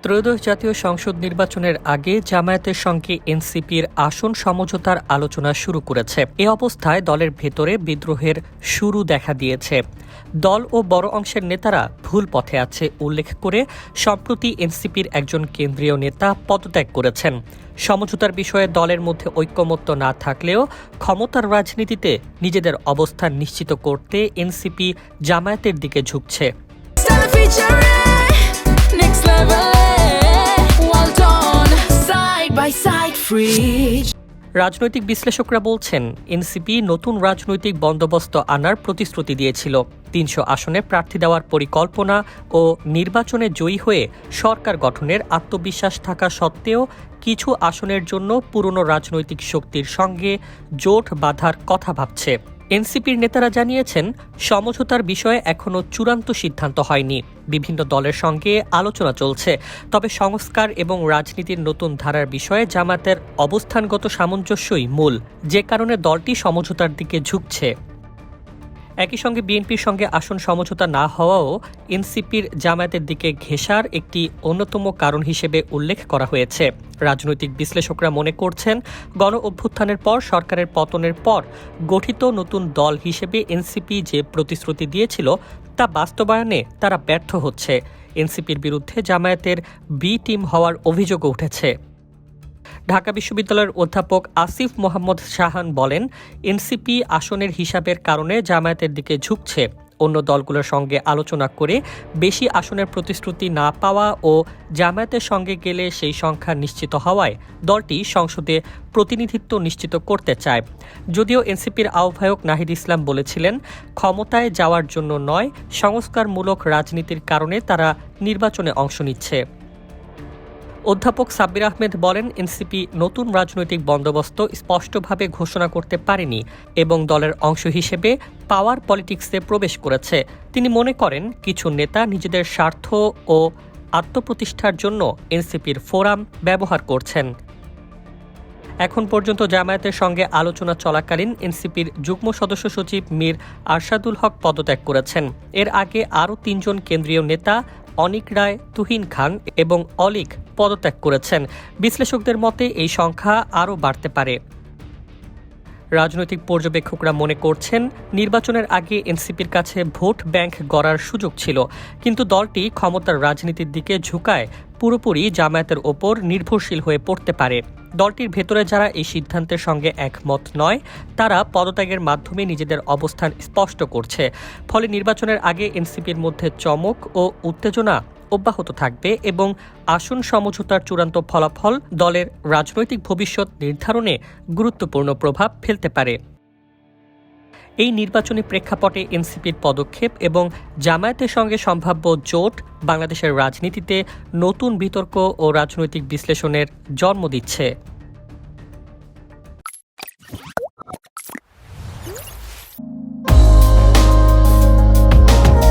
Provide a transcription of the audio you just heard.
ত্রয়োদশ জাতীয় সংসদ নির্বাচনের আগে জামায়াতের সঙ্গে এনসিপির আসন সমঝোতার আলোচনা শুরু করেছে। এ অবস্থায় দলের ভেতরে বিদ্রোহের শুরু দেখা দিয়েছে। দল ও বড় অংশের নেতারা ভুল পথে আছে উল্লেখ করে সম্প্রতি এনসিপির একজন কেন্দ্রীয় নেতা পদত্যাগ করেছেন। সমঝোতার বিষয়ে দলের মধ্যে ঐকমত্য না থাকলেও ক্ষমতার রাজনীতিতে নিজেদের অবস্থান নিশ্চিত করতে এনসিপি জামায়াতের দিকে ঝুঁকছে। রাজনৈতিক বিশ্লেষকরা বলছেন, এনসিপি নতুন রাজনৈতিক বন্দোবস্ত আনার প্রতিশ্রুতি দিয়েছিল। ৩০০ আসনে প্রার্থী দেওয়ার পরিকল্পনা ও নির্বাচনে জয়ী হয়ে সরকার গঠনের আত্মবিশ্বাস থাকা সত্ত্বেও কিছু আসনের জন্য পুরনো রাজনৈতিক শক্তির সঙ্গে জোট বাঁধার কথা ভাবছে। এনসিপির নেতারা জানিয়েছেন, সমঝোতার বিষয়ে এখনও চূড়ান্ত সিদ্ধান্ত হয়নি। বিভিন্ন দলের সঙ্গে আলোচনা চলছে, তবে সংস্কার এবং রাজনীতির নতুন ধারার বিষয়ে জামায়াতের অবস্থানগত সামঞ্জস্যই মূল, যে কারণে দলটি সমঝোতার দিকে ঝুঁকছে। একই সঙ্গে বিএনপির সঙ্গে আসন সমঝোতা না হওয়াও এনসিপির জামায়াতের দিকে ঘেঁষার একটি অন্যতম কারণ হিসেবে উল্লেখ করা হয়েছে। রাজনৈতিক বিশ্লেষকরা মনে করছেন, গণ অভ্যুত্থানের পর সরকারের পতনের পর গঠিত নতুন দল হিসেবে এনসিপি যে প্রতিশ্রুতি দিয়েছিল তা বাস্তবায়নে তারা ব্যর্থ হচ্ছে। এনসিপির বিরুদ্ধে জামায়াতের বি টিম হওয়ার অভিযোগও উঠেছে। ঢাকা বিশ্ববিদ্যালয়ের অধ্যাপক আসিফ মোহাম্মদ শাহান বলেন, এনসিপি আসনের হিসাবের কারণে জামায়াতের দিকে ঝুঁকছে। অন্য দলগুলোর সঙ্গে আলোচনা করে বেশি আসনের প্রতিশ্রুতি না পাওয়া ও জামায়াতের সঙ্গে গেলে সেই সংখ্যা নিশ্চিত হওয়ায় দলটি সংসদে প্রতিনিধিত্ব নিশ্চিত করতে চায়। যদিও এনসিপির আহ্বায়ক নাহিদ ইসলাম বলেছিলেন, ক্ষমতায় যাওয়ার জন্য নয়, সংস্কারমূলক রাজনীতির কারণে তারা নির্বাচনে অংশ নিচ্ছে। অধ্যাপক সাব্বির আহমেদ বলেন, এনসিপি নতুন রাজনৈতিক বন্দোবস্ত স্পষ্টভাবে ঘোষণা করতে পারেনি এবং দলের অংশ হিসেবে পাওয়ার পলিটিক্সে প্রবেশ করেছে। তিনি মনে করেন, কিছু নেতা নিজেদের স্বার্থ ও আত্মপ্রতিষ্ঠার জন্য এনসিপির ফোরাম ব্যবহার করছেন। এখন পর্যন্ত জামায়াতের সঙ্গে আলোচনা চলাকালীন এনসিপির যুগ্ম সদস্য সচিব মীর আরশাদুল হক পদত্যাগ করেছেন। এর আগে আরও ৩ জন কেন্দ্রীয় নেতা অনিক রায়, তুহিন খান এবং অলিক পদত্যাগ করেছেন। বিশ্লেষকদের মতে এই সংখ্যা আরও বাড়তে পারে। রাজনৈতিক পর্যবেক্ষকরা মনে করছেন, নির্বাচনের আগে এনসিপির কাছে ভোট ব্যাংক গড়ার সুযোগ ছিল, কিন্তু দলটি ক্ষমতার রাজনীতির দিকে ঝুঁকায় পুরোপুরি জামায়াতের ওপর নির্ভরশীল হয়ে পড়তে পারে। দলটির ভেতরে যারা এই সিদ্ধান্তের সঙ্গে একমত নয়, তারা পদত্যাগের মাধ্যমে নিজেদের অবস্থান স্পষ্ট করছে। ফলে নির্বাচনের আগে এনসিপির মধ্যে চমক ও উত্তেজনা অব্যাহত থাকবে এবং আসন সমঝোতার চূড়ান্ত ফলাফল দলের রাজনৈতিক ভবিষ্যৎ নির্ধারণে গুরুত্বপূর্ণ প্রভাব ফেলতে পারে। এই নির্বাচনী প্রেক্ষাপটে এনসিপির পদক্ষেপ এবং জামায়াতের সঙ্গে সম্ভাব্য জোট বাংলাদেশের রাজনীতিতে নতুন বিতর্ক ও রাজনৈতিক বিশ্লেষণের জন্ম দিচ্ছে।